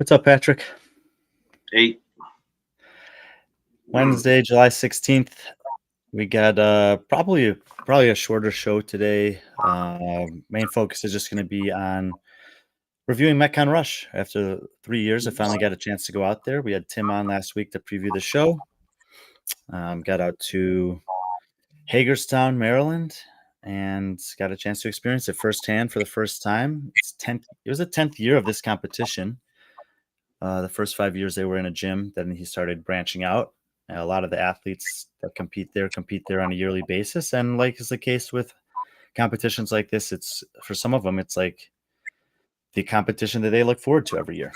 What's up, Patrick? 8. Wednesday, July 16th. We got probably a shorter show today. Main focus is just going to be on reviewing METCON Rush. After 3 years, I finally got a chance to go out there. We had Tim on last week to preview the show. Got out to Hagerstown, Maryland, and got a chance to experience it firsthand for the first time. It was the 10th year of this competition. The first 5 years they were in a gym. Then he started branching out. A lot of the athletes that compete there on a yearly basis. And like is the case with competitions like this, it's for some of them, it's like the competition that they look forward to every year.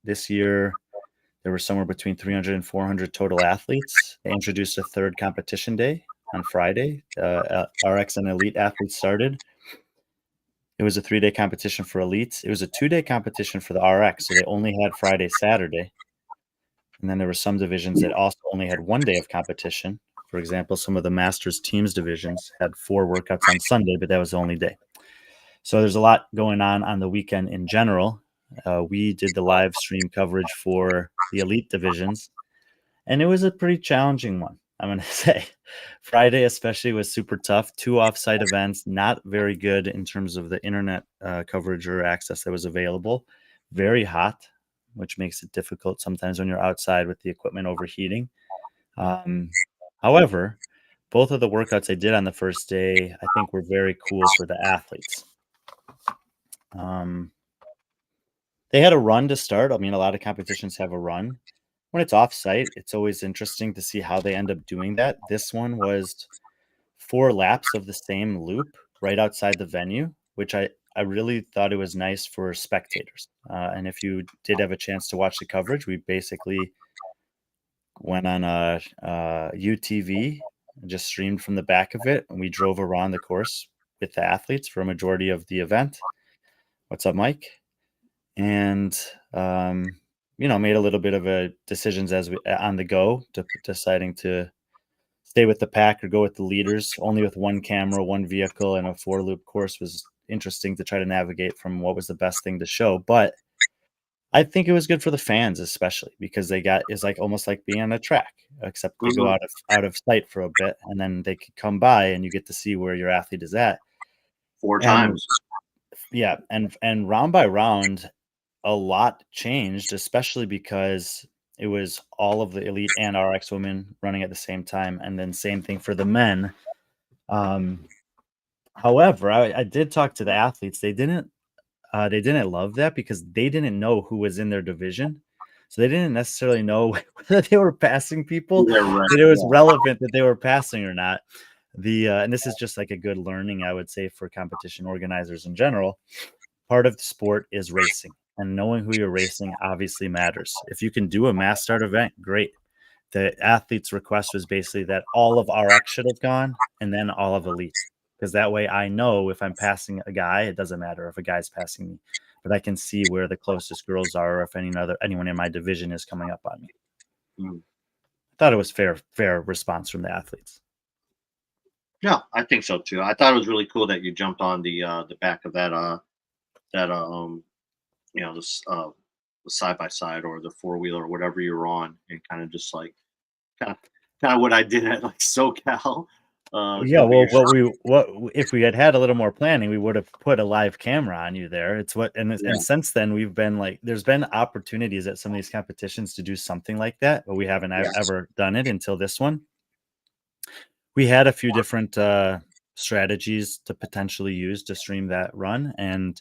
This year, there were somewhere between 300 and 400 total athletes. They introduced a third competition day on Friday. RX and Elite athletes started. It was a 3-day competition for elites. It was a 2-day competition for the RX, so they only had Friday, Saturday. And then there were some divisions that also only had 1 day of competition. For example, some of the Masters teams divisions had 4 workouts on Sunday, but that was the only day. So there's a lot going on the weekend in general. We did the live stream coverage for the elite divisions, and it was a pretty challenging one. I'm going to say Friday especially was super tough. 2 off-site events, not very good in terms of the internet coverage or access that was available. Very hot, which makes it difficult sometimes when you're outside with the equipment overheating. However, both of the workouts I did on the first day, I think were very cool for the athletes. They had a run to start. I mean, a lot of competitions have a run. When it's off-site, it's always interesting to see how they end up doing that. This one was 4 laps of the same loop right outside the venue, which I really thought it was nice for spectators. And if you did have a chance to watch the coverage, we basically went on a UTV and just streamed from the back of it, and we drove around the course with the athletes for a majority of the event. What's up, Mike? And made a little bit of a decisions as we on the go, deciding to stay with the pack or go with the leaders. Only with 1 camera, 1 vehicle, and a 4-loop course was interesting to try to navigate from what was the best thing to show. But I think it was good for the fans, especially because it's like almost like being on a track, except they go out of sight for a bit, and then they could come by and you get to see where your athlete is at 4 times. Yeah, and round by round, a lot changed, especially because it was all of the elite and RX women running at the same time, and then same thing for the men. However, I did talk to the athletes. They didn't love that because they didn't know who was in their division. So they didn't necessarily know whether they were passing people, that it was relevant that they were passing or not. And this is just like a good learning, I would say, for competition organizers in general. Part of the sport is racing, and knowing who you're racing obviously matters. If you can do a mass start event, great. The athlete's request was basically that all of RX should have gone and then all of elite, because that way I know if I'm passing a guy, it doesn't matter if a guy's passing me, but I can see where the closest girls are, or if anyone in my division is coming up on me. I thought it was fair response from the athletes. Yeah, I think so too. I thought it was really cool that you jumped on the back of the side by side or the 4-wheeler or whatever you're on, and kind of just like kind of what I did at like SoCal. Yeah, well, what if we had a little more planning, we would have put a live camera on you there. And since then we've been like, there's been opportunities at some of these competitions to do something like that, but we haven't ever done it until this one. We had a few different strategies to potentially use to stream that run, and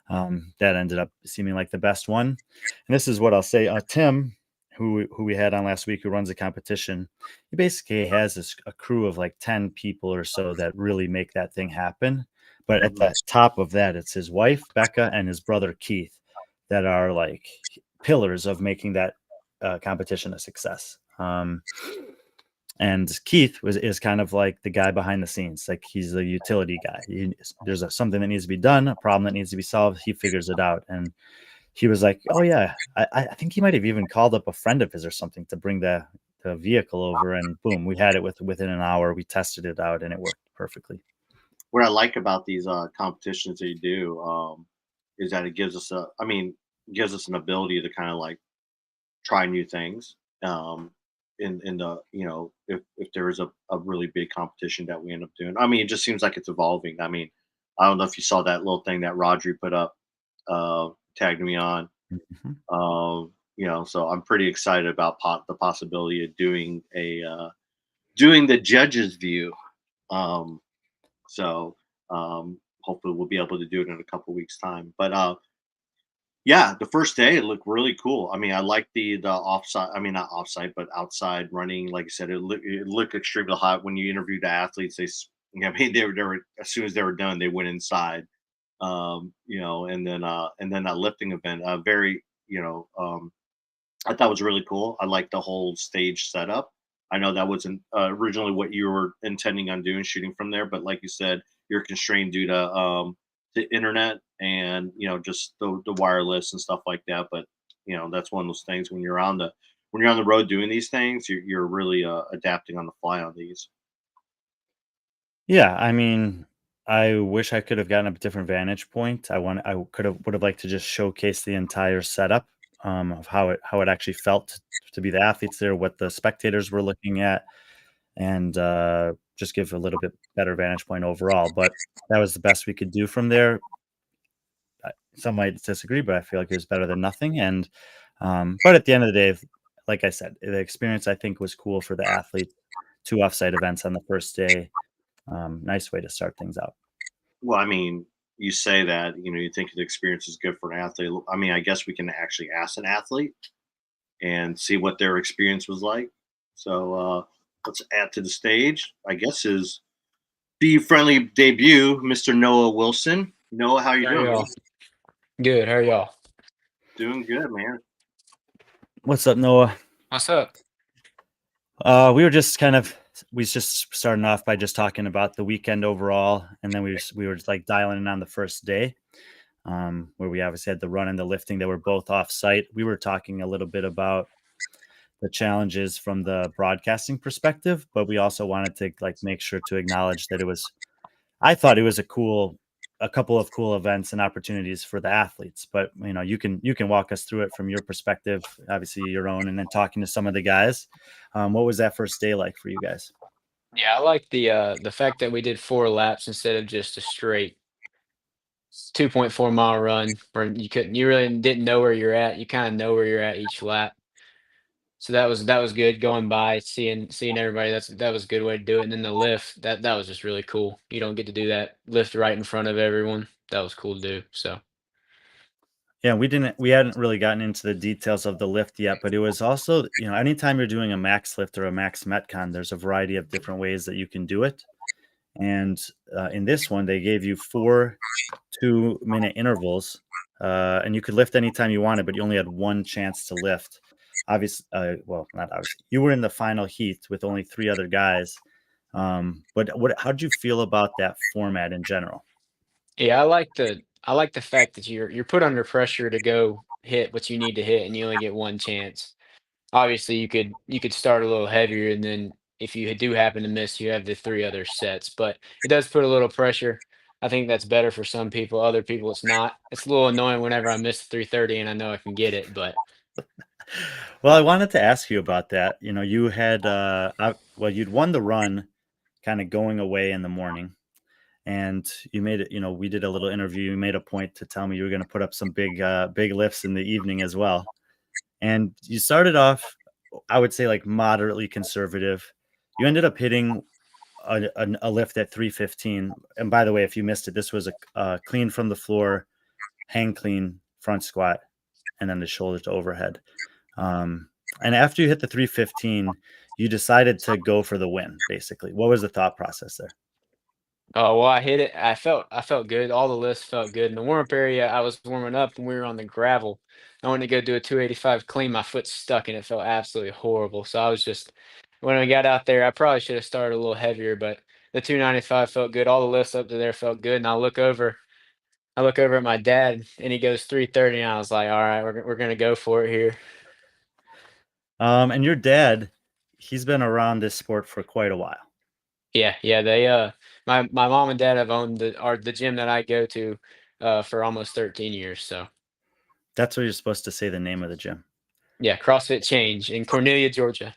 that ended up seeming like the best one. And this is what I'll say. Tim, who we had on last week, who runs the competition, he basically has a crew of like 10 people or so that really make that thing happen. But at the top of that, it's his wife, Becca, and his brother, Keith, that are like pillars of making that competition a success. And Keith is kind of like the guy behind the scenes. Like, he's the utility guy. There's something that needs to be done, a problem that needs to be solved. He figures it out. And he was like, oh yeah, I think he might have even called up a friend of his or something to bring the vehicle over, and boom, we had it within an hour. We tested it out and it worked perfectly. What I like about these competitions that you do is that it gives us gives us an ability to kind of like try new things. In the if there is a really big competition that we end up doing. I mean, it just seems like it's evolving. I mean, I don't know if you saw that little thing that Rodri put up, tagged me on. Mhm. So I'm pretty excited about the possibility of doing the judges view. Um, so hopefully we'll be able to do it in a couple weeks time. But yeah, the first day it looked really cool. I mean, I like the offside. I mean, not offside, but outside running. Like I said, it looked extremely hot when you interviewed the athletes. I mean, they were as soon as they were done, they went inside. And then that lifting event, very, I thought was really cool. I like the whole stage setup. I know that wasn't originally what you were intending on doing, shooting from there, but like you said, you're constrained due to the internet and just the wireless and stuff like that. But that's one of those things when you're on the road doing these things, you're really adapting on the fly on these. Yeah, I mean, I wish I could have gotten a different vantage point. I would have liked to just showcase the entire setup, of how it actually felt to be the athletes there, what the spectators were looking at, and, just give a little bit better vantage point overall, but that was the best we could do from there. Some might disagree, but I feel like it was better than nothing, and, but at the end of the day, like I said, the experience I think was cool for the athletes, 2 offsite events on the first day, nice way to start things out. Well, I mean, you say that you think the experience is good for an athlete. I mean, I guess we can actually ask an athlete and see what their experience was like. So let's add to the stage. I guess his B.Friendly debut, Mr. Noah Wilson. Noah, how you How are doing, y'all? man? Good. How are y'all? Doing good, man. What's up, Noah? What's up? We were just kind of we was just starting off by just talking about the weekend overall, and then we were just like dialing in on the first day, where we obviously had the run and the lifting that were both off site. We were talking a little bit about the challenges from the broadcasting perspective, but we also wanted to like make sure to acknowledge that I thought it was a couple of cool events and opportunities for the athletes. But you can walk us through it from your perspective, obviously your own, and then talking to some of the guys. What was that first day like for you guys? Yeah, I like the fact that we did 4 laps instead of just a straight 2.4 mile run where you really didn't know where you're at. You kind of know where you're at each lap. So that was good going by, seeing everybody. That was a good way to do it. And then the lift, that was just really cool. You don't get to do that lift right in front of everyone. That was cool to do. So Yeah, we hadn't really gotten into the details of the lift yet, but it was also, anytime you're doing a max lift or a max metcon, there's a variety of different ways that you can do it. And in this one, they gave you 4 2-minute intervals, and you could lift anytime you wanted, but you only had one chance to lift. Obviously, well, not obviously. You were in the final heat with only 3 other guys. But how did you feel about that format in general? yeah, I like the fact that you're put under pressure to go hit what you need to hit, and you only get one chance. Obviously, you could start a little heavier, and then if you do happen to miss, you have the 3 other sets. But it does put a little pressure. I think that's better for some people. Other people, it's not. It's a little annoying whenever I miss the 330 and I know I can get it. But Well, I wanted to ask you about that. You had well, you'd won the run, kind of going away in the morning, and you made it. We did a little interview. You made a point to tell me you were going to put up some big lifts in the evening as well. And you started off, I would say, like moderately conservative. You ended up hitting a lift at 315. And by the way, if you missed it, this was a clean from the floor, hang clean front squat, and then the shoulder to overhead. Um, and after you hit the 315, you decided to go for the win, basically. What was the thought process there? oh well, I hit it. I felt good. All the lifts felt good. In the warm up area, I was warming up and we were on the gravel. I wanted to go do a 285 clean. My foot stuck and it felt absolutely horrible. So I was just when I got out there, I probably should have started a little heavier, but the 295 felt good. All the lifts up to there felt good. And I look over at my dad and he goes 330 and I was like, all right, we're gonna go for it here. And your dad, he's been around this sport for quite a while. Yeah, yeah. My mom and dad have owned the gym that I go to for almost 13 years. So That's what you're supposed to say the name of the gym. Yeah, CrossFit Change in Cornelia, Georgia.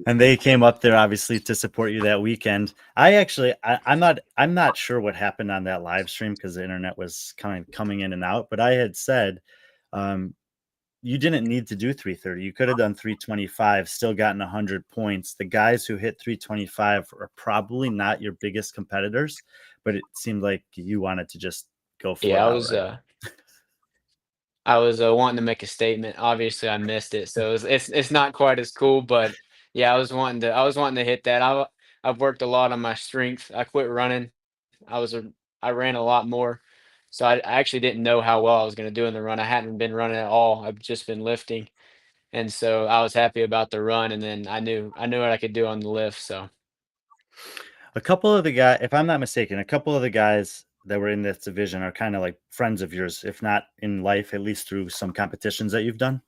And they came up there obviously to support you that weekend. I'm not sure what happened on that live stream because the internet was kind of coming in and out, but I had said um, you didn't need to do 330. You could have done 325, still gotten 100 points. The guys who hit 325 are probably not your biggest competitors, but it seemed like you wanted to just go for Yeah, it I was outright. I was wanting to make a statement. Obviously, I missed it, so it's not quite as cool. But yeah, I was wanting to hit that. I've worked a lot on my strength. I quit running. I was a I ran a lot more, so I actually didn't know how well I was going to do in the run. I hadn't been running at all. I've just been lifting, and so I was happy about the run. And then I knew what I could do on the lift. So A couple of the guys, if I'm not mistaken, a couple of the guys that were in this division are kind of like friends of yours, if not in life, at least through some competitions that you've done.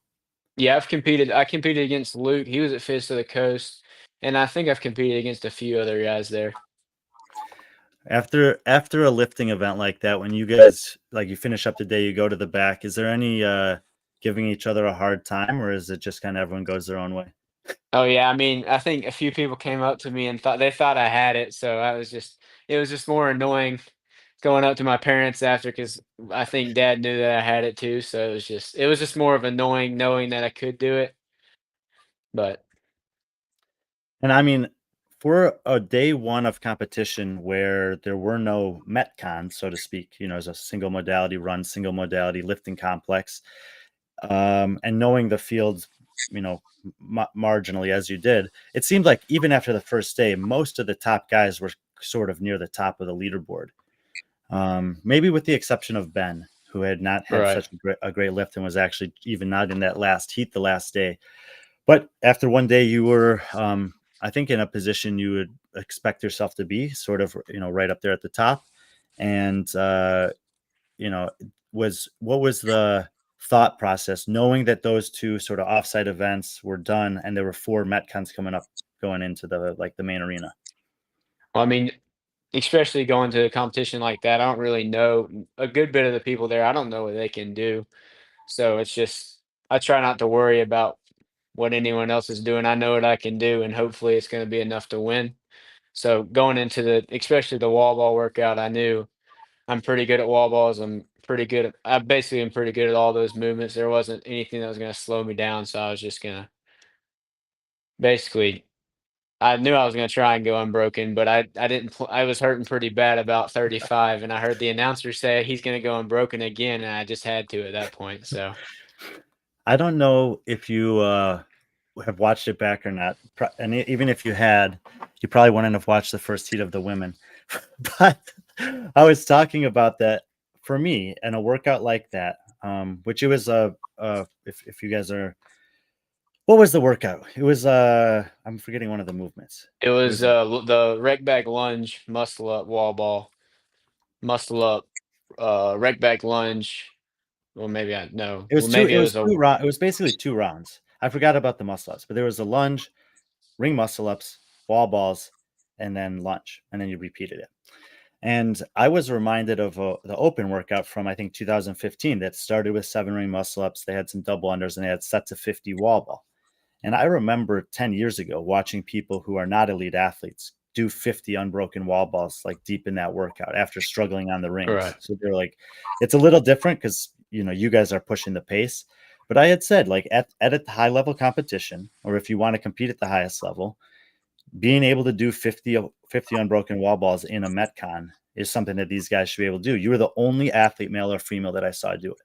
yeah, I've competed. I competed against Luke. He was at Fist of the Coast, and I think I've competed against a few other guys there. After a lifting event like that, when you guys like you finish up the day, you go to the back, is there any giving each other a hard time, or is it just kind of everyone goes their own way? Oh yeah, I mean, I think a few people came up to me and thought I had it, so it was just more annoying going up to my parents after because I think dad knew that I had it too, so it was just more of annoying knowing that I could do it. But And I mean, for a day one of competition where there were no metcons, so to speak, as a single modality run, single modality lifting complex, and knowing the fields, marginally as you did, it seemed like even after the first day, most of the top guys were sort of near the top of the leaderboard. Maybe with the exception of Ben, who had not had right. such a great lift and was actually even not in that last heat the last day. But after one day, you were, I think, in a position you would expect yourself to be, sort of, right up there at the top. And, you know, what was the thought process, knowing that those two sort of offsite events were done and there were 4 Metcons coming up going into the main arena? Well, I mean, especially going to a competition like that, I don't really know a good bit of the people there. I don't know what they can do. So it's just I try not to worry about what anyone else is doing. I know what I can do, and hopefully it's going to be enough to win. So going into especially the wall ball workout, I knew I'm pretty good at wall balls. I basically am pretty good at all those movements. There wasn't anything that was going to slow me down. So I was just going to basically, I knew I was going to try and go unbroken, but I didn't, I was hurting pretty bad about 35. And I heard the announcer say he's going to go unbroken again. And I just had to at that point. So. I don't know if you have watched it back or not. And even if you had, you probably wouldn't have watched the first heat of the women. But I was talking about that for me and a workout like that, which it was if you guys are, what was the workout? It was I'm forgetting one of the movements. It It was was a, the rec back lunge, muscle up, wall ball, muscle up, rec back lunge. Well, maybe I no. it was Well, two maybe it it was was a two round it was basically 2 rounds. I forgot about the muscle ups, but there was a lunge, ring muscle ups, wall balls, and then lunge, and then you repeated it. And I was reminded of the open workout from, I think, 2015 that started with 7 ring muscle ups. They had some double unders and they had sets of 50 wall ball. And I remember 10 years ago watching people who are not elite athletes do 50 unbroken wall balls like deep in that workout after struggling on the rings. right. So they're like, it's a little different because, you guys are pushing the pace. But I had said, like, at a high level competition, or if you want to compete at the highest level, being able to do 50 unbroken wall balls in a Metcon is something that these guys should be able to do. You were the only athlete, male or female, that I saw do it.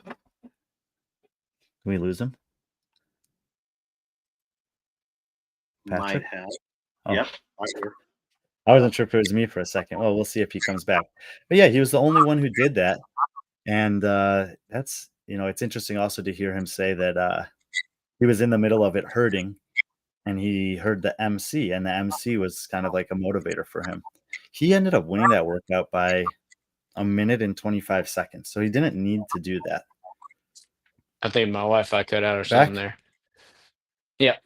Can we lose him? Might Patrick? have. Oh, Yep. Right here. I wasn't sure if it was me for a second. Well, we'll see if he comes back. But yeah, he was the only one who did that. And that's, it's interesting also to hear him say that he was in the middle of it hurting and he heard the MC, and the MC was kind of like a motivator for him. He ended up winning that workout by a minute and 25 seconds. So he didn't need to do that. I think my Wi-Fi cut out or something Back? there. Yeah,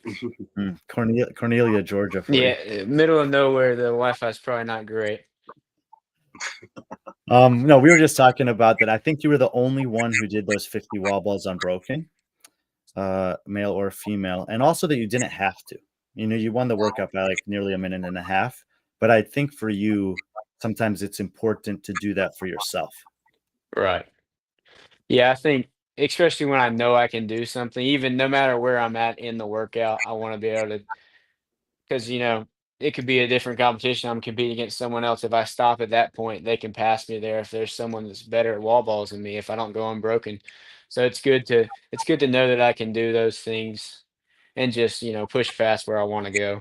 Cornelia, Georgia for you. yeah. Middle of nowhere, the Wi-Fi is probably not great. No, we were just talking about that. I think you were the only one who did those 50 wall balls unbroken, male or female, and also that you didn't have to. You know, you won the workout by like nearly a minute and a half. But I think for you, sometimes it's important to do that for yourself. Right. Yeah, I think especially when I know I can do something, even no matter where I'm at in the workout, I want to be able to, because it could be a different competition. I'm competing against someone else. If I stop at that point, they can pass me there. If there's someone that's better at wall balls than me, if I don't go unbroken, so it's good to know that I can do those things and just push past where I want to go.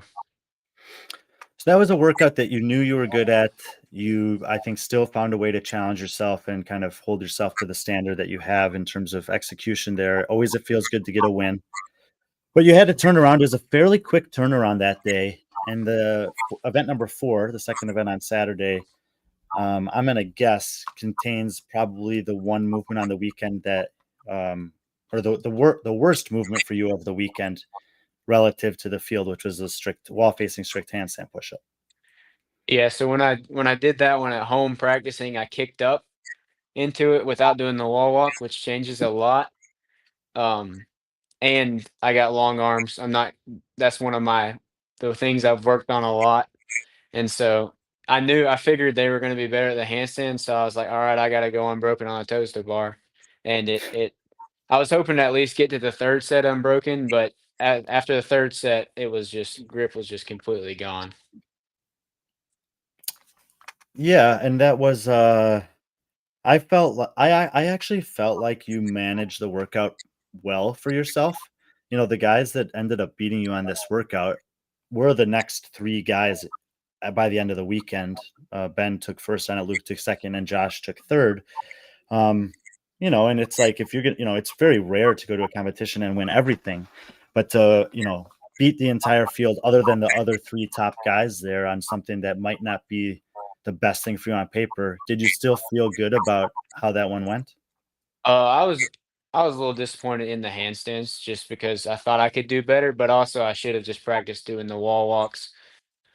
So that was a workout that you knew you were good at. You, I think, still found a way to challenge yourself and kind of hold yourself to the standard that you have in terms of execution there. Always it feels good to get a win. But you had to turn around. It was a fairly quick turnaround that day. And the event number 4, the second event on Saturday, I'm going to guess contains probably the one movement on the weekend that, or the worst movement for you of the weekend relative to the field, which was a strict wall facing strict handstand push up. Yeah, so when I did that one at home practicing, I kicked up into it without doing the wall walk, which changes a lot. Um, and I got long arms. That's one of the things I've worked on a lot. And so I figured they were going to be better at the handstand. So I was like, all right, I got to go unbroken on a toaster bar. And I was hoping to at least get to the third set unbroken, but after the third set, grip was just completely gone. Yeah, and that was I felt I actually felt like you managed the workout well for yourself. You know, the guys that ended up beating you on this workout were the next 3 guys by the end of the weekend. Ben took first on it, Luke took second, and Josh took third. Um, and it's like if you're gonna, it's very rare to go to a competition and win everything, but to, beat the entire field other than the other 3 top guys there on something that might not be the best thing for you on paper. Did you still feel good about how that one went? I was a little disappointed in the handstands just because I thought I could do better, but also I should have just practiced doing the wall walks.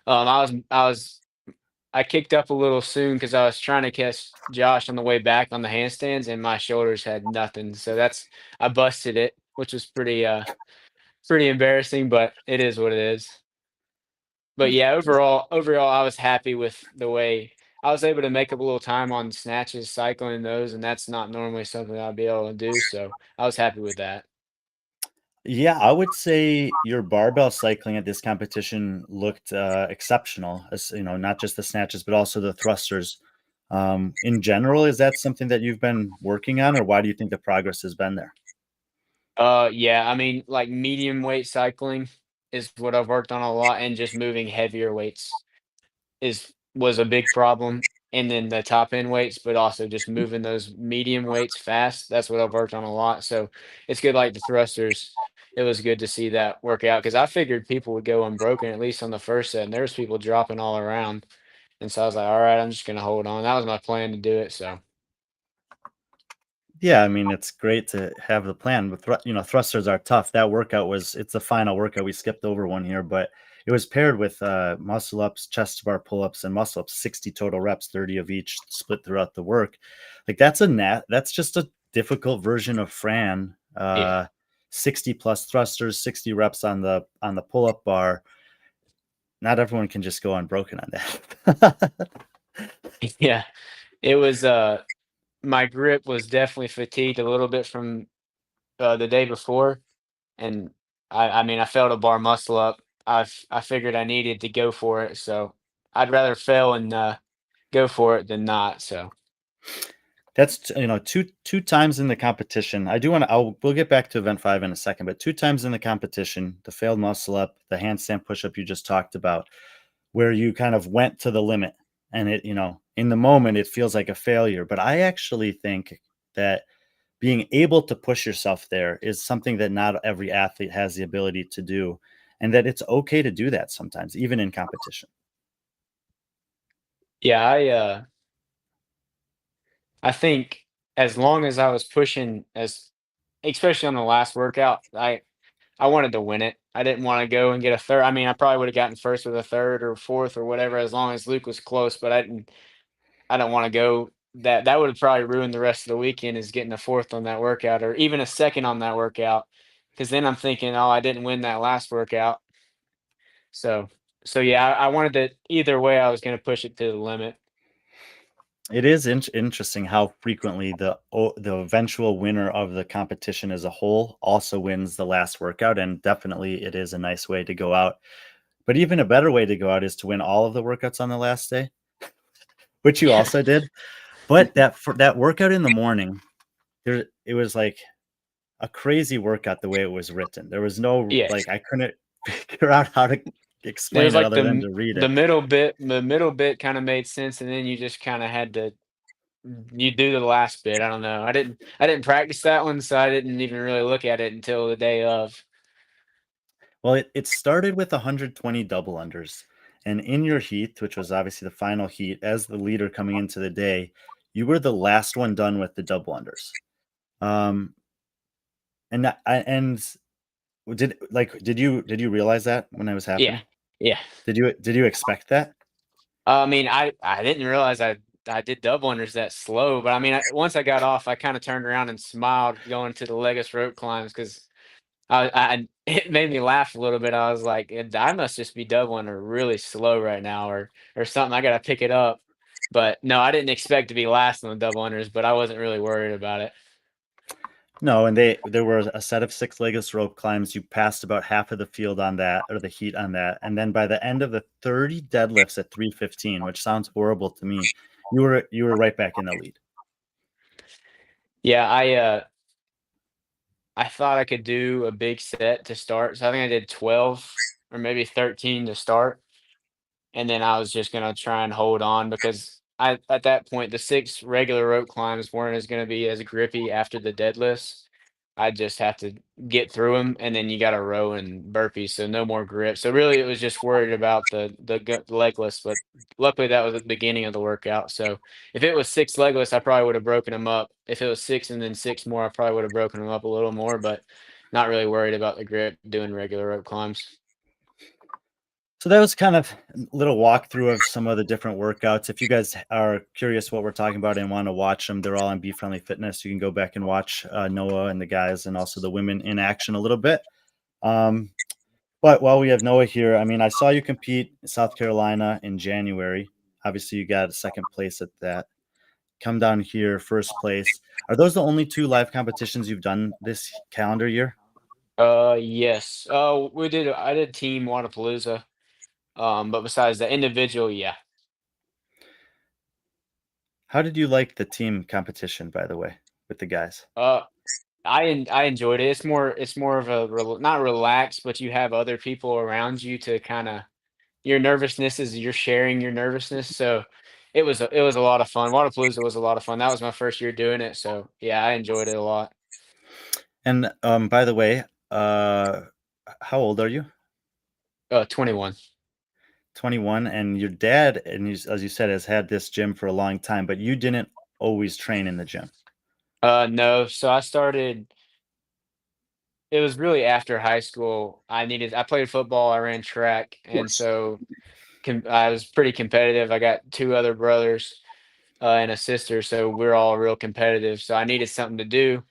I kicked up a little soon because I was trying to catch Josh on the way back on the handstands, and my shoulders had nothing. So I busted it, which was pretty embarrassing, but it is what it is. But yeah, overall, I was happy with the way I was able to make up a little time on snatches, cycling those, and that's not normally something I'd be able to do. So I was happy with that. Yeah, I would say your barbell cycling at this competition looked exceptional. As not just the snatches, but also the thrusters. In general, is that something that you've been working on, or why do you think the progress has been there? Yeah, I mean, like medium weight cycling is what I've worked on a lot, and just moving heavier weights was a big problem. And then the top end weights, but also just moving those medium weights fast. That's what I've worked on a lot. So it's good, like the thrusters. It was good to see that work out because I figured people would go unbroken at least on the first set, and there was people dropping all around. And so I was like, all right, I'm just gonna hold on. That was my plan to do it. So Yeah, I mean, it's great to have the plan, but thrusters are tough. That workout it's the final workout. We skipped over one here, but it was paired with muscle ups, chest to bar pull ups, and muscle ups. 60 total reps, 30 of each, split throughout the work. Like that's just a difficult version of Fran. yeah, 60 plus thrusters, 60 reps on the pull up bar. Not everyone can just go unbroken on that. yeah. It was my grip was definitely fatigued a little bit from the day before, and I mean I failed a bar muscle up. I figured I needed to go for it, so I'd rather fail and go for it than not. So That's two times in the competition. I do want to. We'll get back to event 5 in a second, but 2 times in the competition, the failed muscle up, the handstand push up you just talked about, where you kind of went to the limit, and in the moment it feels like a failure. But I actually think that being able to push yourself there is something that not every athlete has the ability to do, and that it's okay to do that sometimes, even in competition. yeah, I think as long as I was pushing, as especially on the last workout, I wanted to win it. I didn't want to go and get a third. I mean, I probably would have gotten first with a third or fourth or whatever, as long as Luke was close. But I didn't. I don't want to go. That would have probably ruined the rest of the weekend is getting a fourth on that workout or even a second on that workout. Because then I'm thinking, oh, I didn't win that last workout. So so yeah, I wanted to either way. I was going to push it to the limit. It is interesting how frequently the eventual winner of the competition as a whole also wins the last workout, and definitely it is a nice way to go out. But even a better way to go out is to win all of the workouts on the last day, which you Yeah. also did. But that for that workout in the morning, it was like a crazy workout the way it was written. There was no Yes. like I couldn't figure out how to It was explain it like other than to read it. the middle bit kind of made sense, and then you just kind of had to you do the last bit. I don't know. I didn't practice that one, so I didn't even really look at it until the day of. Well, it started with 120 double unders. And in your heat, which was obviously the final heat, as the leader coming into the day, you were the last one done with the double unders. Um, and did you realize that when it was Yeah. happening? Yeah. Did you expect that? I mean, I didn't realize I did double unders that slow, but I mean, once I got off, I kind of turned around and smiled going to the legless rope climbs because it made me laugh a little bit. I was like, I must just be doubling or really slow right now, or something. I gotta pick it up. But no, I didn't expect to be last on the double unders, but I wasn't really worried about it. No, and there were a set of 6 legless rope climbs. You passed about half of the field on that, or the heat on that, and then by the end of the 30 deadlifts at 315, which sounds horrible to me, you were right back in the lead. Yeah, I thought I could do a big set to start. So I think I did 12 or maybe 13 to start. And then I was just gonna try and hold on because I at that point the 6 regular rope climbs weren't as gonna be as grippy after the deadlifts. I just have to get through them, and then you got to row and burpees, so no more grip. So really, it was just worried about the legless, but luckily that was at the beginning of the workout. So if it was 6 legless, I probably would have broken them up. If it was 6 and then 6 more, I probably would have broken them up a little more, but not really worried about the grip doing regular rope climbs. So that was kind of a little walkthrough of some of the different workouts. If you guys are curious what we're talking about and want to watch them, they're all on B.Friendly Fitness. You can go back and watch Noah and the guys and also the women in action a little bit. Um, but while we have Noah here, I mean, I saw you compete in South Carolina in January. Obviously, you got a second place at that. Come down here, first place. Are those the only 2 live competitions you've done this calendar year? Yes. Oh, I did team Wadapalooza. But besides the individual, yeah. How did you like the team competition, by the way, with the guys? Uh, I enjoyed it. It's more of a not relaxed, but you have other people around you to kind of your nervousness is you're sharing your nervousness. So it was a lot of fun. Wadapalooza was a lot of fun. That was my first year doing it. So yeah, I enjoyed it a lot. And, by the way, how old are you? 21. 21, and your dad, and as you said, has had this gym for a long time, but you didn't always train in the gym. No, so I started. It was really after high school. I played football. I ran track, Of and course. so I was pretty competitive. I got 2 other brothers and a sister, so we're all real competitive. So I needed something to do.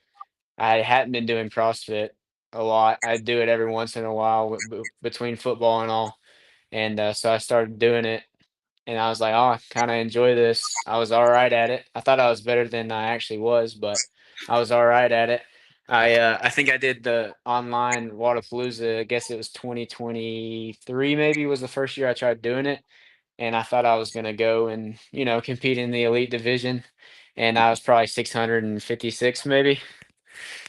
I hadn't been doing CrossFit a lot. I do it every once in a while between football and all, and so I started doing it, and I was like, "Oh, I kind of enjoy this." I was all right at it. I thought I was better than I actually was, but I was all right at it. I think I did the online Wadapalooza. I guess it was 2023, maybe was the first year I tried doing it, and I thought I was gonna go and compete in the elite division, and I was probably 656 maybe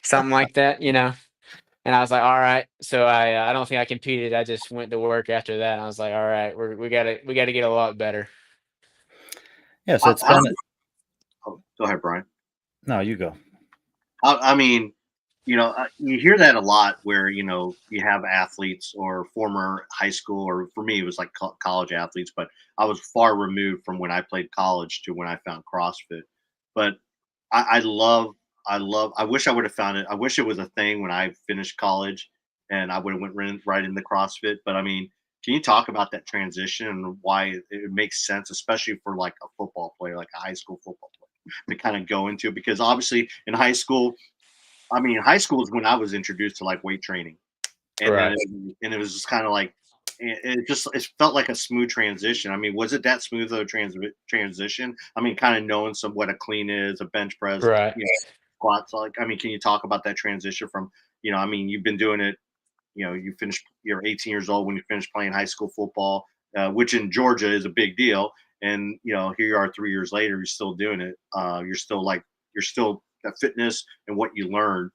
something like that, And I was like, all right. So I don't think I competed. I just went to work after that. And I was like, all right, we gotta get a lot better. Yeah, so it's How, been oh, go ahead, Brian. no, you go. I mean, you hear that a lot where, you have athletes or former high school, or for me, it was like college athletes, but I was far removed from when I played college to when I found CrossFit. But I wish I would have found it. I wish it was a thing when I finished college and I would have went right into CrossFit. But I mean, Can you talk about that transition and why it makes sense, especially for like a football player, like a high school football player, to kind of go into? Because obviously in high school, I mean, high school is when I was introduced to like weight training, and then Right. it was just kind of like it felt like a smooth transition. I mean, was it that smooth of a transition? I mean, kind of knowing some what a clean is, a bench press, Right. squats. Like, I mean, can you talk about that transition from I mean, you've been doing it. You're 18 years old when you finish playing high school football, which in Georgia is a big deal. And here you are 3 years later, you're still doing it. You're still that fitness and what you learned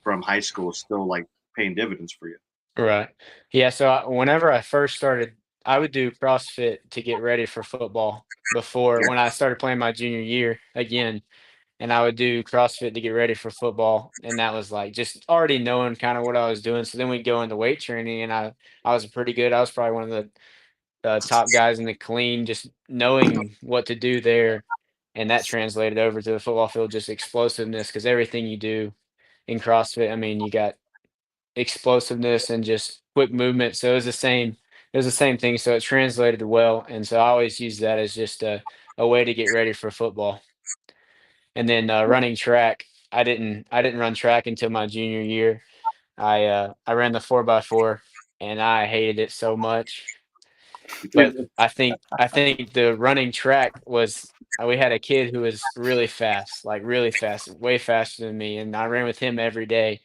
from high school is still like paying dividends for you. Right. Yeah, so whenever I first started, I would do CrossFit to get ready for football before Yeah. when I started playing my junior year again, and I would do CrossFit to get ready for football, and that was like just already knowing kind of what I was doing. So then we'd go into weight training, and I was pretty good. I was probably one of the top guys in the clean, just knowing what to do there, and that translated over to the football field, just explosiveness, because everything you do in CrossFit, I mean, you got explosiveness and just quick movement. So it was the same thing. So it translated well. And so I always use that as just a way to get ready for football. And then running track, I didn't run track until my junior year. I ran the 4x4 and I hated it so much. But I think the running track was we had a kid who was really fast, like really fast, way faster than me, and I ran with him every day,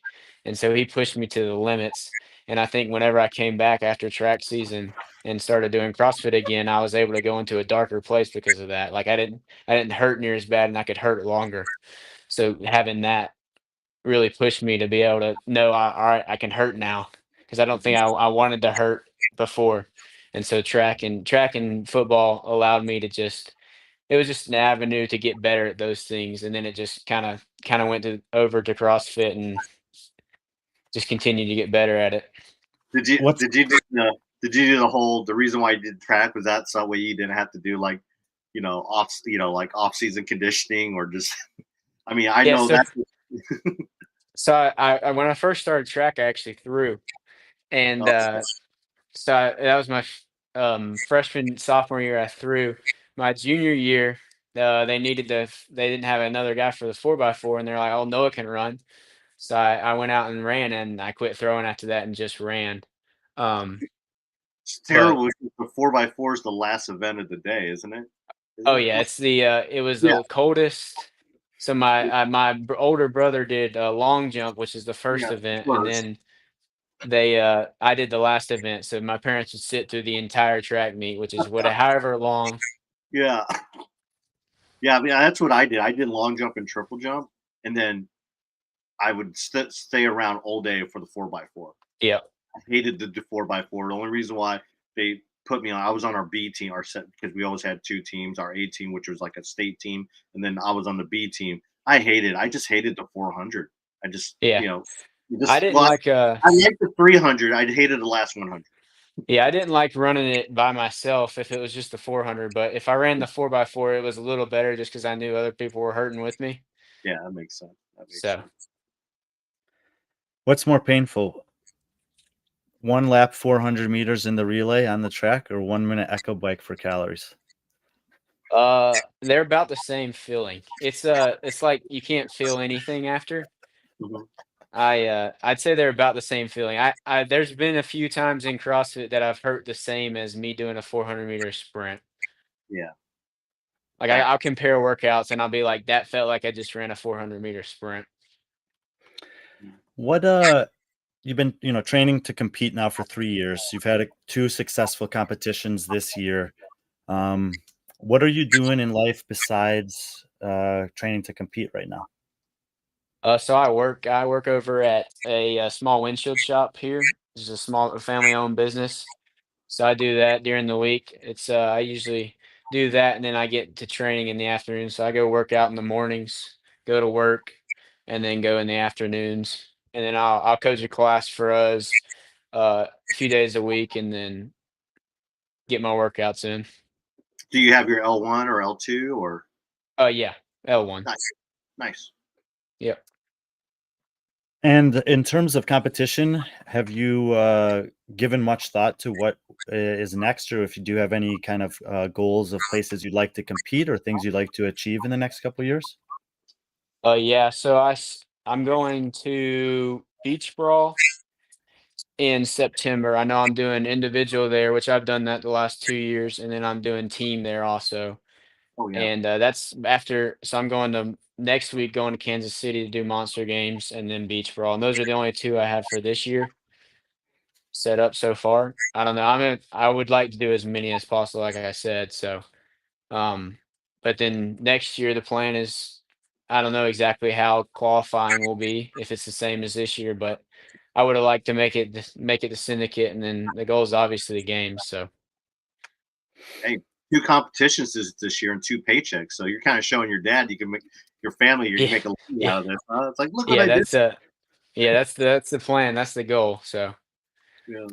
and so he pushed me to the limits. And I think whenever I came back after track season and started doing CrossFit again, I was able to go into a darker place because of that. Like I didn't hurt near as bad, and I could hurt longer. So having that really pushed me to be able to know, all right, I can hurt now, because I don't think I wanted to hurt before. And so track and football allowed me to just it was just an avenue to get better at those things. And then it just kind of went over to CrossFit and just continued to get better at it. Did you What's did you do the reason why you did track was that so that way you didn't have to do like like off season conditioning or just I mean I Yeah, know so that. when I first started track, I actually threw, and Oh, that was my freshman sophomore year. I threw my junior year. They didn't have another guy for the 4x4, and they're like, "Oh, Noah can run." So I went out and ran, and I quit throwing after that and just ran. Um, it's but terrible because the 4x4 is the last event of the day, isn't it? oh Isn't it? yeah, it was Yeah. the coldest. So my older brother did long jump, which is the Yeah. first event, and First. then I did the last event. So my parents would sit through the entire track meet, which is however long. Yeah. Yeah. I mean, that's what I did. I did long jump and triple jump, and then I would stay around all day for the 4x4. Yeah. I hated the 4x4. The only reason why they put me on, I was on our B team, our set because we always had two teams, our A team, which was like a state team, and then I was on the B team. I just hated the 400. I just, Yeah. I just didn't well, like I liked the 300. I hated the last 100. yeah, I didn't like running it by myself if it was just the 400, but if I ran the 4x4, it was a little better just because I knew other people were hurting with me. Yeah, that makes sense. That makes So, sense. what's more painful? One lap 400 meters in the relay on the track or 1 minute echo bike for calories? they're about the same feeling. It's like you can't feel anything after. Mhm. I'd say they're about the same feeling. There's been a few times in CrossFit that I've hurt the same as me doing a 400-meter sprint. Yeah, Like that I'll compare workouts and I'll be like, that felt like I just ran a 400-meter sprint. What you've been training to compete now for 3 years. You've had two successful competitions this year. Um, what are you doing in life besides training to compete right now? So I work over at a small windshield shop here. It's a small family-owned business. So I do that during the week. I usually do that, and then I get to training in the afternoon. So I go work out in the mornings, go to work, and then go in the afternoons. And then I'll coach a class for us a few days a week, and then get my workouts in. Do you have your L1 or L2 or Yeah, L1. nice, nice? Yep. And in terms of competition, have you given much thought to what is next, or if you do have any kind of goals of places you'd like to compete or things you'd like to achieve in the next couple of years? Yeah, so I'm going to Beach Brawl in September. I know I'm doing individual there, which I've done that the last 2 years, and then I'm doing team there also. Oh yeah. And that's after. So I'm going to next week, going to Kansas City to do Monster Games, and then Beach Brawl. And those are the only two I have for this year set up so far. I don't know. I would like to do as many as possible, like I said. So, um, but then next year the plan is, I don't know exactly how qualifying will be, if it's the same as this year, but I would have liked to make it the syndicate, and then the goal is obviously the games. So Hey, 2 competitions this year and 2 paychecks. So you're kind of showing your dad you can make your family you can yeah, make a living yeah, out of this. It's like look what yeah. I did. That's the plan. That's the goal. So Yeah.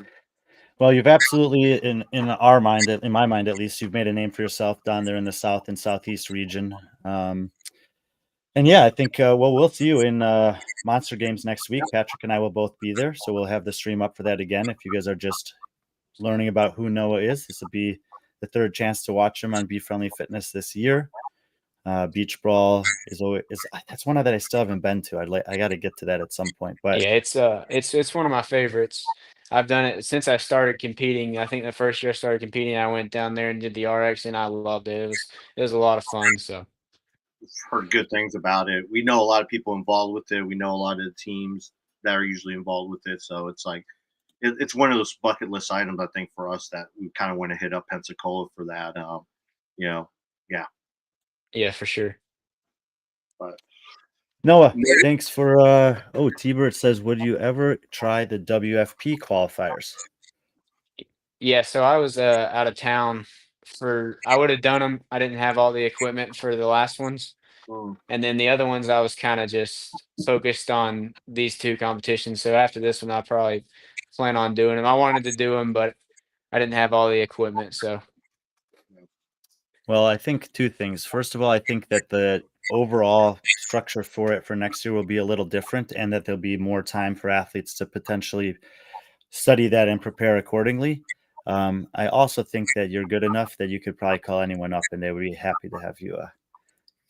Well, you've absolutely, in our mind, in my mind at least, you've made a name for yourself down there in the South and Southeast region. And yeah, I think well, we'll see you in Monster Games next week. Patrick and I will both be there, so we'll have the stream up for that again. If you guys are just learning about who Noah is, this will be the third chance to watch him on B.Friendly Fitness this year. Beach Brawl is always that's one that I still haven't been to. I got to get to that at some point. But yeah, it's one of my favorites. I've done it since I started competing. I think the first year I started competing, I went down there and did the RX, and I loved it. It was a lot of fun. So Heard good things about it. We know a lot of people involved with it. We know a lot of the teams that are usually involved with it. So it's like it's one of those bucket list items I think for us that we kind of want to hit up Pensacola for that. You know, yeah. yeah, for sure. But Noah, thanks for oh, T-Bird says, would you ever try the WFP qualifiers? Yeah, so I was out of town I would have done them. I didn't have all the equipment for the last ones. mm, And then the other ones, I was kind of just focused on these two competitions. So after this one, I probably plan on doing them. I wanted to do them, but I didn't have all the equipment. So Well, I think two things. First of all, I think that the overall structure for it for next year will be a little different, and that there'll be more time for athletes to potentially study that and prepare accordingly. I also think that you're good enough that you could probably call anyone up and they would be happy to have you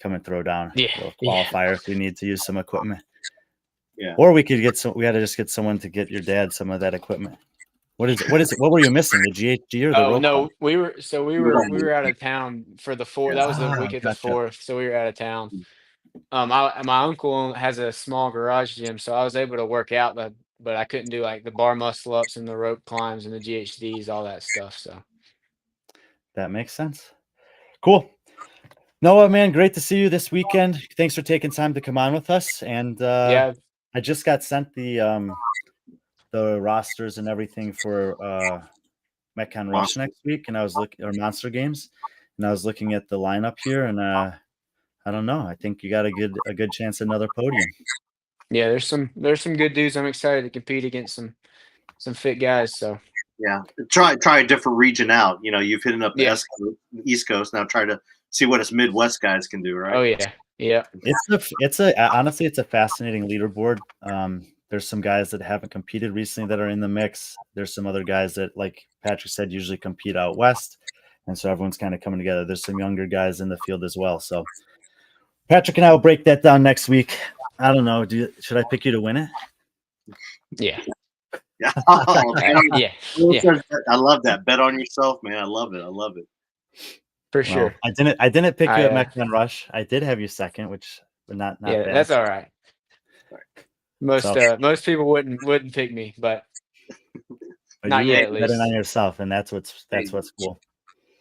come and throw down yeah, a little yeah. qualifier if we need to use some equipment. yeah. Or we could we had to just get someone to get your dad some of that equipment. What were you missing? The GHG or the Oh rope pump? no, we were out of town for the fourth. That was the Ah, week of the gotcha. fourth, so we were out of town. My uncle has a small garage gym, so I was able to work out, but I couldn't do like the bar muscle ups and the rope climbs and the GHDs, all that stuff. So That makes sense. Cool. Noah, man, great to see you this weekend. Thanks for taking time to come on with us. And yeah, I just got sent the rosters and everything for METCON Rush Monster. next week, and I was looking or Monster Games, and I was looking at the lineup here, and I don't know. I think you got a good chance at another podium. yeah. There's some good dudes. I'm excited to compete against some fit guys. So Yeah. Try a different region out. You've hit up the yeah. East Coast. Now try to see what us Midwest guys can do, right? Oh yeah. Yeah. It's a honestly, it's a fascinating leaderboard. There's some guys that haven't competed recently that are in the mix. There's some other guys that, like Patrick said, usually compete out west, and so everyone's kind of coming together. There's some younger guys in the field as well. So Patrick and I will break that down next week. I don't know. Should I pick you to win it? Yeah. Yeah. Oh, Yeah. who Yeah. says that? I love that. Bet on yourself, man. I love it. I love it. For Well, sure. I didn't pick you I at METCON Rush. I did have you second, which not Yeah. bad. That's all right. So Most people wouldn't pick me, but but not you yet like at betting on least. yourself, and Hey, what's cool.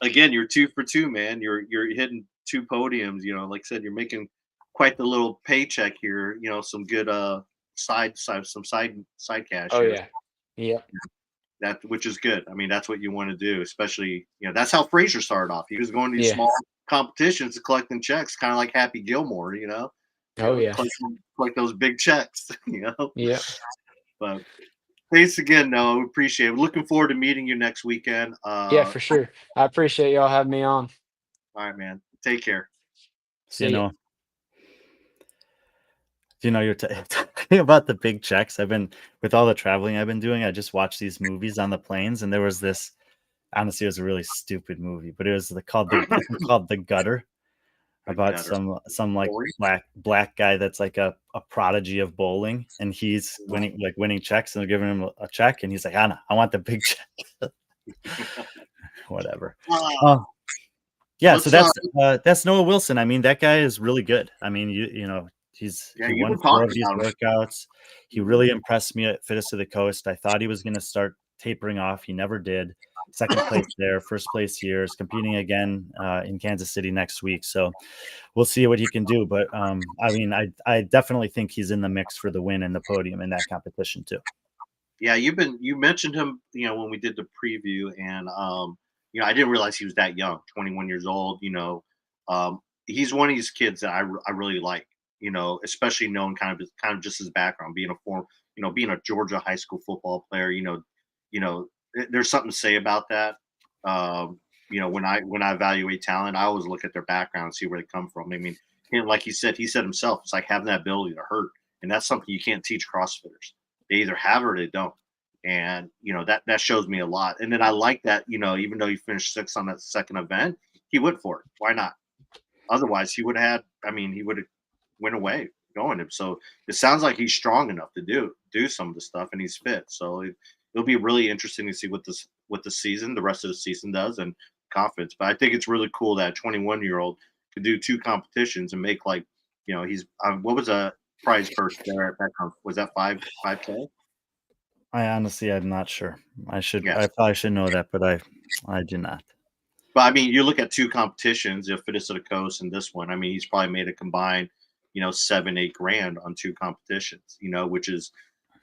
again, you're 2 for 2, man. You're hitting 2 podiums. Like I said, you're making quite the little paycheck here. Some good some side cash Oh here. yeah. Yep. That which is good. I mean, that's what you want to do, especially that's how Frazier started off. He was going to these Yeah. small competitions and collecting checks, kind of like Happy Gilmore. Oh yeah. Collect those big checks. Yep. But thanks again, Noah. We appreciate it. Looking forward to meeting you next weekend. Yeah, for sure. I appreciate y'all having me on. All right, man. Take care. So, you See ya. know, do you know your thing about the big checks, with all the traveling I've been doing, I just watched these movies on the planes, and there was this. Honestly, it was a really stupid movie, but it was I think called The Gutter, about Gutter. some like Story? black guy that's like a prodigy of bowling, and he's winning checks, and they're giving him a check, and he's like, Anna, I want the big check. Whatever. Yeah, so that's Noah Wilson. I mean, that guy is really good. I mean, you know, he won 4 of these workouts. He really impressed me at Fittest of the Coast. I thought he was going to start tapering off. He never did. Second place there, first place here, is competing again in Kansas City next week. So we'll see what he can do. But I mean, I definitely think he's in the mix for the win and the podium in that competition too. Yeah, you mentioned him, you know, when we did the preview, and you know, I didn't realize he was that young, 21 years old. You know, he's one of these kids that I really like. You know, especially knowing kind of just his background, being being a Georgia high school football player. There's something to say about that. You know, when I evaluate talent, I always look at their background and see where they come from. I mean, like he said himself, it's like having that ability to hurt, and that's something you can't teach CrossFitters. They either have it or they don't. And you know, that shows me a lot. And then I like that, you know, even though he finished 6th on that second event, he went for it. Why not? Otherwise, he would have went away going. So it sounds like he's strong enough to do some of the stuff, and he's fit. So it'll be really interesting to see what the rest of the season does, and confidence. But I think it's really cool that a 21-year-old could do 2 competitions and make, like, you know, he's what was a prize purse there at that was that 5K? I honestly, I'm not sure. I Yes. probably should know that, but I do not. But I mean, you look at 2 competitions, the Fittest of the Coast and this one. I mean, he's probably made a combined, you know, 7-8 grand on 2 competitions. You know, which is,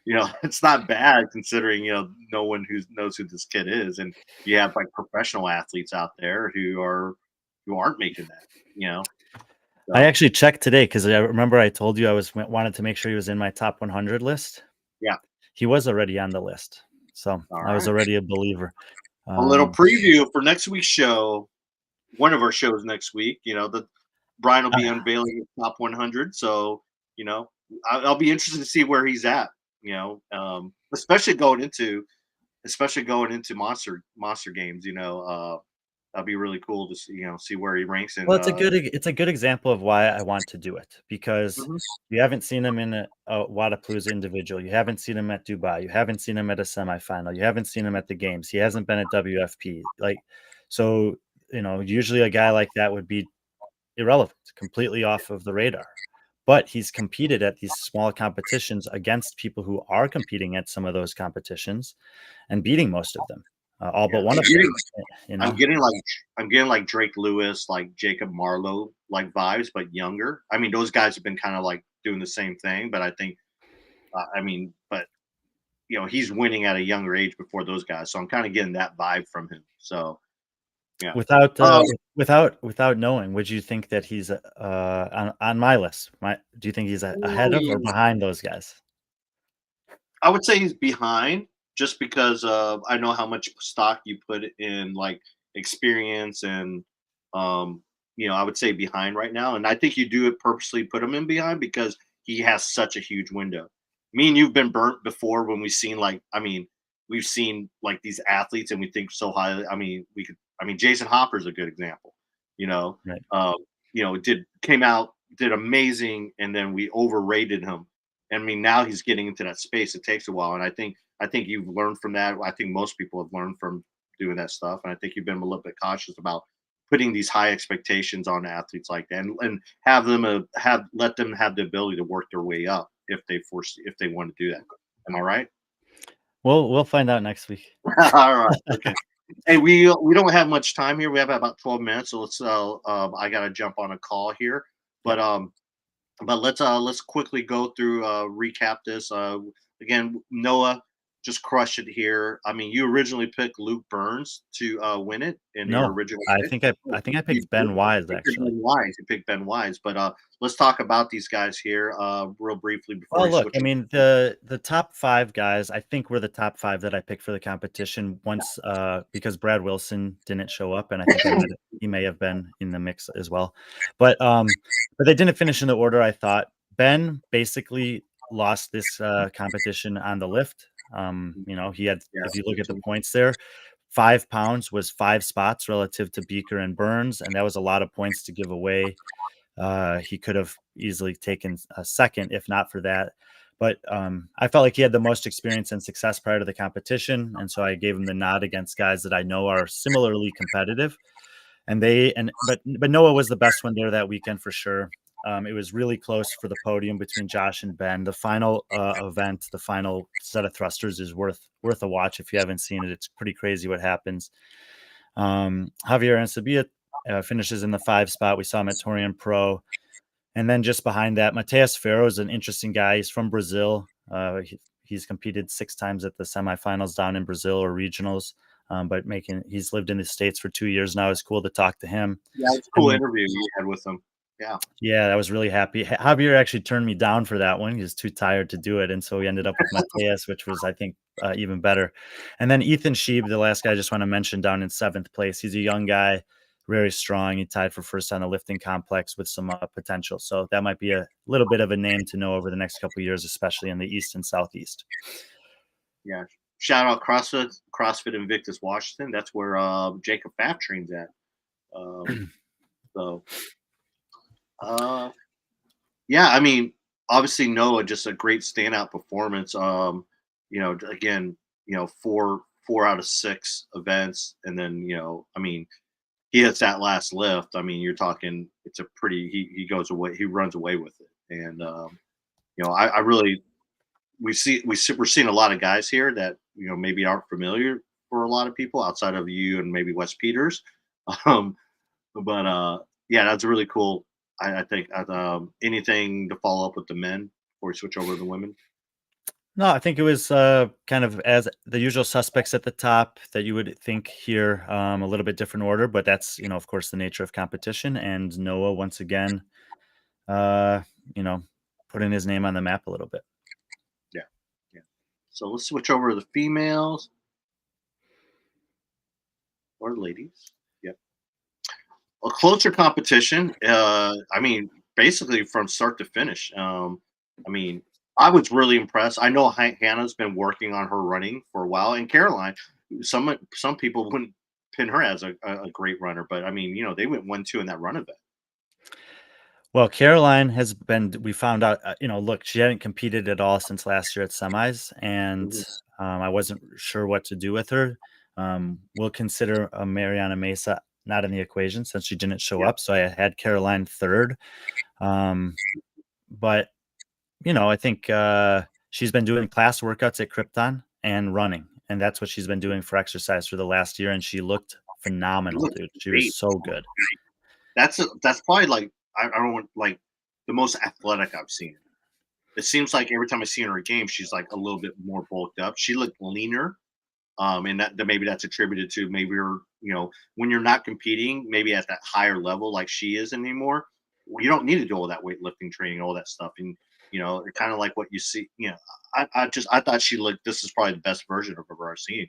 you know, it's not bad considering, you know, no one who knows who this kid is, and you have like professional athletes out there who aren't making that. You know, so. I actually checked today because I remember I told you I wanted to make sure he was in my top 100 list. Yeah, he was already on the list, so I was already a believer. A little preview for next week's show. One of our shows next week. You know, Brian will be unveiling his top 100. So, you know, I'll be interested to see where he's at. You know, especially going into monster games. You know, that'd be really cool to see where he ranks. Well, it's a good example of why I want to do it, because you haven't seen him in a Wadapalooza individual. You haven't seen him at Dubai. You haven't seen him at a semifinal. You haven't seen him at the games. He hasn't been at WFP. So, you know, usually a guy like that would be irrelevant, completely off of the radar. But he's competed at these small competitions against people who are competing at some of those competitions and beating most of them. All but one of them. You know? I'm getting like Drake Lewis, like Jacob Marlowe, like vibes, but younger. I mean, those guys have been kind of like doing the same thing, but I think, but you know, he's winning at a younger age before those guys, so I'm kind of getting that vibe from him. So, yeah. Without knowing, would you think that he's on my list? Do you think he's ahead of or behind those guys? I would say he's behind, just because I know how much stock you put in like experience, and you know, I would say behind right now. And I think you do it purposely, put him in behind, because he has such a huge window. Me and you've been burnt before when we've seen we've seen like these athletes and we think so highly. I mean, Jason Hopper is a good example. You know, right. You know, did amazing, and then we overrated him. I mean, now he's getting into that space. It takes a while, and I think you've learned from that. I think most people have learned from doing that stuff, and I think you've been a little bit cautious about putting these high expectations on athletes like that, and let them have the ability to work their way up if they want to do that. Am I right? Well, we'll find out next week. All right. Okay. Hey, we don't have much time here. We have about 12 minutes, so let's. I gotta jump on a call here, but let's quickly go through recap this. Again, Noah just crushed it here. I mean, you originally picked Luke Burns to win it in your original pick. I think I picked Ben Wise, actually. You picked Ben Wise, but let's talk about these guys here real briefly before. Well, look, I mean, the top 5 guys, I think, were the top 5 that I picked for the competition once, because Brad Wilson didn't show up, and I think he may have been in the mix as well. But they didn't finish in the order I thought. Ben basically lost this competition on the lift. He had, Yeah, if you look at the points there, 5 pounds was 5 spots relative to Beaker and Burns, and that was a lot of points to give away. He could have easily taken a second if not for that. But I felt like he had the most experience and success prior to the competition, and so I gave him the nod against guys that I know are similarly competitive. But Noah was the best one there that weekend for sure. It was really close for the podium between Josh and Ben. The final event, the final set of thrusters, is worth a watch if you haven't seen it. It's pretty crazy what happens. Javier Ancibia finishes in the 5 spot. We saw him at Torian Pro. And then just behind that, Mateus Ferro is an interesting guy. He's from Brazil. He's competed 6 times at the semifinals down in Brazil or regionals. But he's lived in the States for 2 years now. It's cool to talk to him. Yeah, it's a cool interview you had with him. Yeah, I was really happy. Javier actually turned me down for that one. He was too tired to do it. And so we ended up with Mateus, which was, I think, even better. And then Ethan Sheeb, the last guy I just want to mention, down in 7th place. He's a young guy, very strong. He tied for first on the lifting complex with some potential. So that might be a little bit of a name to know over the next couple of years, especially in the East and Southeast. Yeah. Shout out CrossFit Invictus Washington. That's where Jacob Pfaff trains at. Yeah, I mean, obviously Noah, just a great standout performance. Again, 4 out of 6 events, and then I mean, he hits that last lift. I mean, you're talking, it's a pretty, he goes away, he runs away with it. And I really, we're seeing a lot of guys here that maybe aren't familiar for a lot of people outside of you and maybe Wes Peters. But yeah, that's really cool. I think anything to follow up with the men before we switch over to the women. No, I think it was kind of as the usual suspects at the top that you would think here, a little bit different order, but that's, of course, the nature of competition. And Noah, once again, uh, you know, putting his name on the map a little bit. Yeah. So let's switch over to the females or ladies. Yep. A closer competition. I mean, basically from start to finish. I mean, I was really impressed. I know Hannah's been working on her running for a while, and Caroline. Some people wouldn't pin her as a great runner, but I mean, they went 1-2 in that run event. Well, Caroline has been, we found out, look, she hadn't competed at all since last year at semis, and I wasn't sure what to do with her. We'll consider Mariana Mesa not in the equation since she didn't show up. So I had Caroline 3rd. But, I think she's been doing class workouts at Krypton and running. And that's what she's been doing for exercise for the last year. And she looked phenomenal, dude. She was so good. That's probably like, I don't want, like, the most athletic I've seen. It seems like every time I see her in her game, she's like a little bit more bulked up. She looked leaner. And that maybe that's attributed to maybe you're, when you're not competing, maybe at that higher level like she is anymore, you don't need to do all that weightlifting training, all that stuff. And, kind of like what you see, I thought she looked, this is probably the best version of her I've ever seen.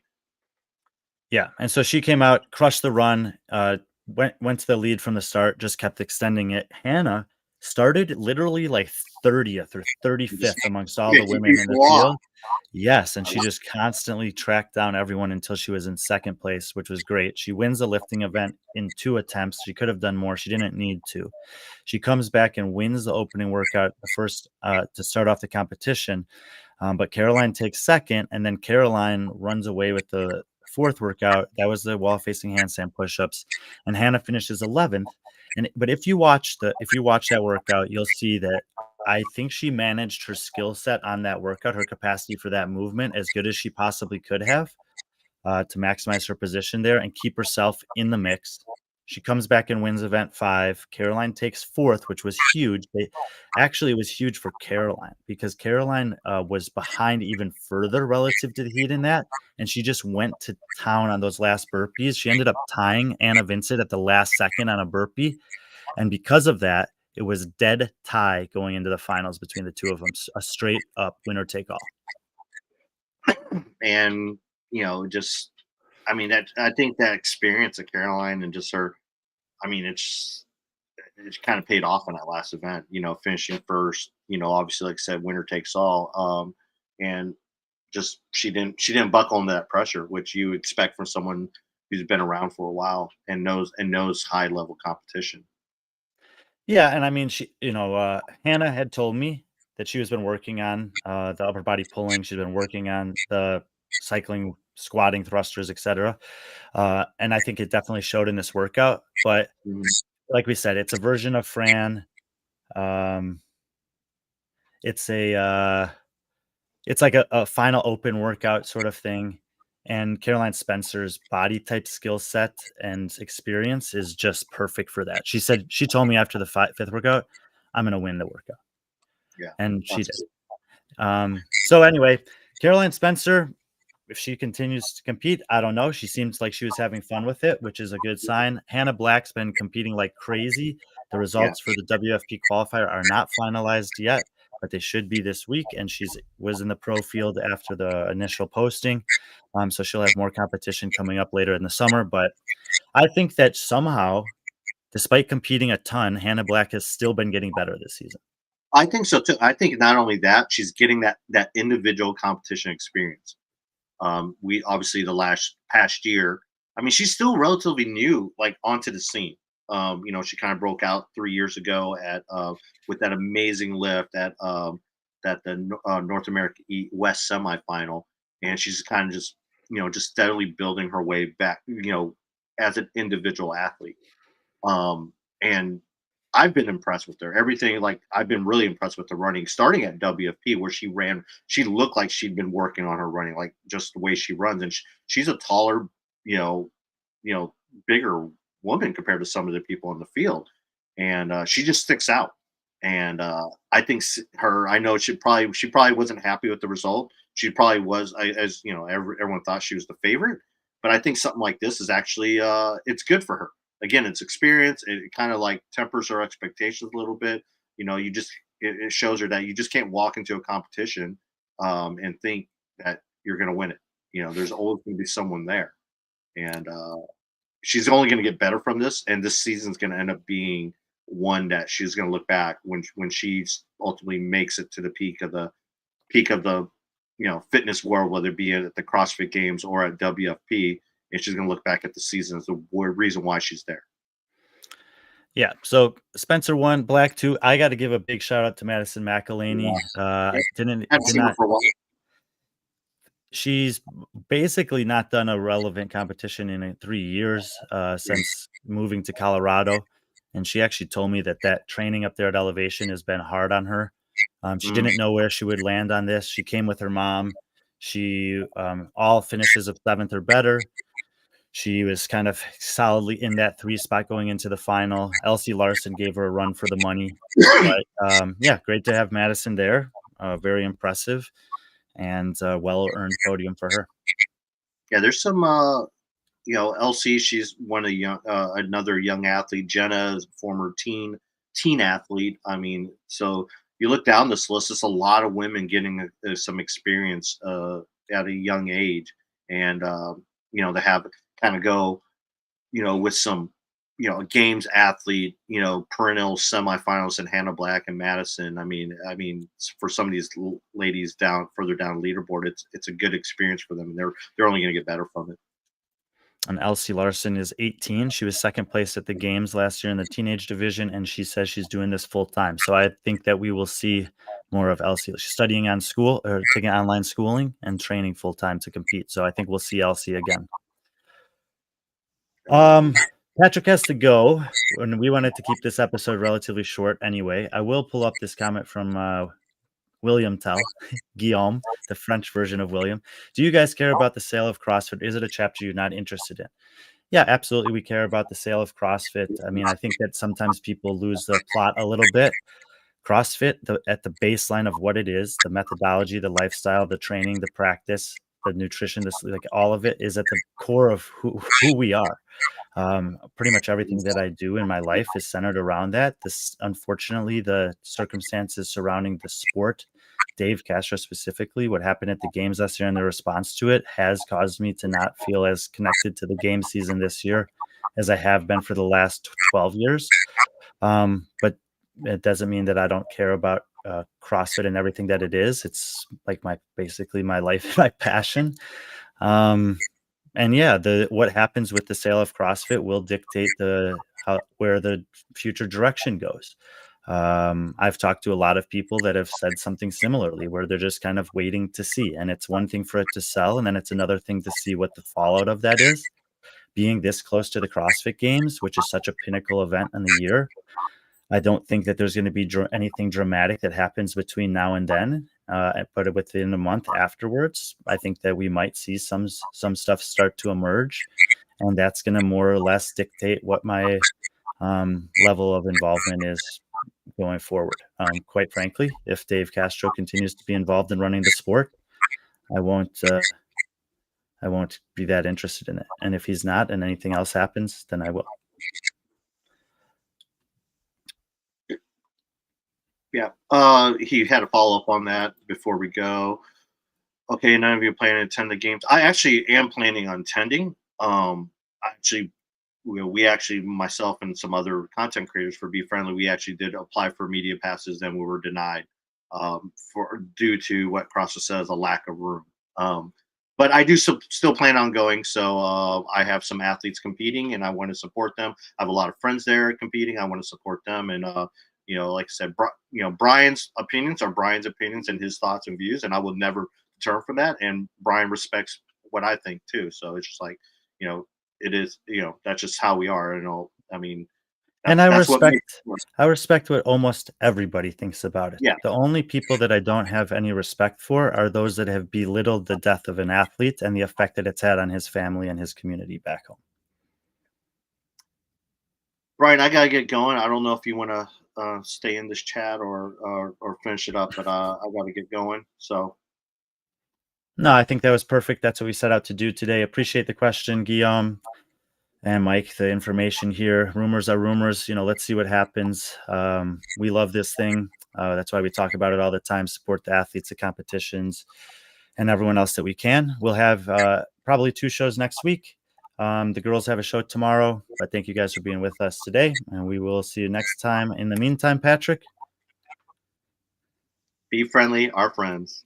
Yeah. And so she came out, crushed the run, went to the lead from the start, just kept extending it. Hannah started literally like 30th or 35th amongst all the women in the field. Yes, and she just constantly tracked down everyone until she was in 2nd place, which was great. She wins the lifting event in 2 attempts. She could have done more. She didn't need to. She comes back and wins the opening workout, the first to start off the competition. But Caroline takes 2nd, and then Caroline runs away with the 4th workout. That was the wall-facing handstand push-ups, and Hannah finishes 11th. But if you watch that workout, you'll see that I think she managed her skill set on that workout, her capacity for that movement, as good as she possibly could have to maximize her position there and keep herself in the mix. She comes back and wins event 5. Caroline takes 4th, which was huge. Actually, it was huge for Caroline because Caroline was behind even further relative to the heat in that. And she just went to town on those last burpees. She ended up tying Anna Vincent at the last second on a burpee. And because of that, it was dead tie going into the finals between the two of them. A straight up winner take all. And, just, I mean, I think that experience of Caroline and just her, I mean, it's it kind of paid off in that last event. Finishing first. Obviously, like I said, winner takes all. And just she didn't buckle under that pressure, which you expect from someone who's been around for a while and knows high level competition. Yeah, and I mean, Hannah had told me that she has been working on the upper body pulling. She's been working on the cycling, squatting, thrusters, etc. And I think it definitely showed in this workout. But Mhm. like we said, it's a version of Fran. Um, it's a it's like a final open workout sort of thing. And Caroline Spencer's body type skill set and experience is just perfect for that. She told me after the fifth workout, I'm going to win the workout. Yeah, And she that's did. good. So anyway, Caroline Spencer, if she continues to compete, I don't know. She seems like she was having fun with it, which is a good sign. Hannah Black's been competing like crazy. The Yeah, results for the WFP qualifier are not finalized yet, but they should be this week. And she's was in the pro field after the initial posting. So she'll have more competition coming up later in the summer. But I think that somehow, despite competing a ton, Hannah Black has still been getting better this season. I think so too. I think not only that, she's getting that individual competition experience. We obviously the last past year. I mean, she's still relatively new, like onto the scene. She kind of broke out 3 years ago at with that amazing lift at the North America West semifinal, and she's kind of just steadily building her way back. As an individual athlete. And I've been impressed with her. Everything like I've been really impressed with the running, starting at WFP where she ran. She looked like she'd been working on her running, like just the way she runs. And she's a taller, you know, bigger woman compared to some of the people in the field, and she just sticks out. And I think her. I know she probably wasn't happy with the result. She probably was, as everyone thought she was the favorite. But I think something like this is actually it's good for her. Again, it's experience. It kind of like tempers her expectations a little bit. It shows her that you just can't walk into a competition and think that you're going to win it. There's always going to be someone there, and she's only going to get better from this. And this season's going to end up being one that she's going to look back when she ultimately makes it to the peak of the fitness world, whether it be at the CrossFit Games or at WFP, and she's going to look back at the season as the reason why she's there. Yeah. So Spencer won, Black 2. I got to give a big shout out to Madison McElhaney. Yeah. Didn't Haven't did seen her not. for a while. She's basically not done a relevant competition in 3 years since moving to Colorado, and she actually told me that training up there at elevation has been hard on her. She Mm. didn't know where she would land on this. She came with her mom. She all finishes of seventh or better. She was kind of solidly in that 3 spot going into the final. Elsie Larson gave her a run for the money. But yeah, great to have Madison there. Very impressive and well-earned podium for her. Yeah, there's some LC, she's one of another young athlete. Jenna is a former teen athlete. I mean, so you look down this list, it's a lot of women getting some experience at a young age, and to have kind of go, with some, a games athlete, perennial semifinals in Hannah Black and Madison. I mean, for some of these ladies further down the leaderboard, it's a good experience for them, and they're only going to get better from it. And Elsie Larson is 18. She was second place at the games last year in the teenage division, and she says she's doing this full time. So I think that we will see more of Elsie. She's studying on school or taking online schooling and training full time to compete. So I think we'll see Elsie again. Patrick has to go, and we wanted to keep this episode relatively short anyway. I will pull up this comment from William Tell, Guillaume, the French version of William. Do you guys care about the sale of CrossFit? Is it a chapter you're not interested in? Yeah, absolutely. We care about the sale of CrossFit. I mean, I think that sometimes people lose the plot a little bit. CrossFit, at the baseline of what it is, the methodology, the lifestyle, the training, the practice, the nutrition, like all of it is at the core of who we are. Pretty much everything that I do in my life is centered around that. Unfortunately, the circumstances surrounding the sport, Dave Castro specifically, what happened at the games last year and the response to it has caused me to not feel as connected to the game season this year as I have been for the last 12 years. But it doesn't mean that I don't care about CrossFit and everything that it is. It's like basically my life, my passion. And yeah, what happens with the sale of CrossFit will dictate where the future direction goes. I've talked to a lot of people that have said something similarly, where they're just kind of waiting to see. And it's one thing for it to sell, and then it's another thing to see what the fallout of that is. Being this close to the CrossFit Games, which is such a pinnacle event in the year, I don't think that there's going to be anything dramatic that happens between now and then. But within a month afterwards, I think that we might see some stuff start to emerge, and that's going to more or less dictate what my level of involvement is going forward. Quite frankly, if Dave Castro continues to be involved in running the sport, I won't be that interested in it. And if he's not, and anything else happens, then I will. Yeah. He had a follow up on that before we go. Okay, none of you plan to attend the games. I actually am planning on attending. Actually, we actually, myself and some other content creators for B.Friendly, we actually did apply for media passes, and we were denied due to what CrossFit says, a lack of room. But I do still plan on going. So I have some athletes competing, and I want to support them. I have a lot of friends there competing. I want to support them, and like I said, Brian's opinions are Brian's opinions and his thoughts and views, and I will never turn from that. And Brian respects what I think too. So it's just like, it is, that's just how we are. I mean, and I respect what almost everybody thinks about it. Yeah. The only people that I don't have any respect for are those that have belittled the death of an athlete and the effect that it's had on his family and his community back home. Brian, I gotta get going. I don't know if you want to stay in this chat or finish it up, but I gotta get going. So. No, I think that was perfect. That's what we set out to do today. Appreciate the question, Guillaume and Mike, the information here. Rumors are rumors. Let's see what happens. We love this thing. That's why we talk about it all the time. Support the athletes, the competitions, and everyone else that we can. We'll have probably 2 shows next week. The girls have a show tomorrow, but thank you guys for being with us today, and we will see you next time. In the meantime, Patrick, be friendly, our friends.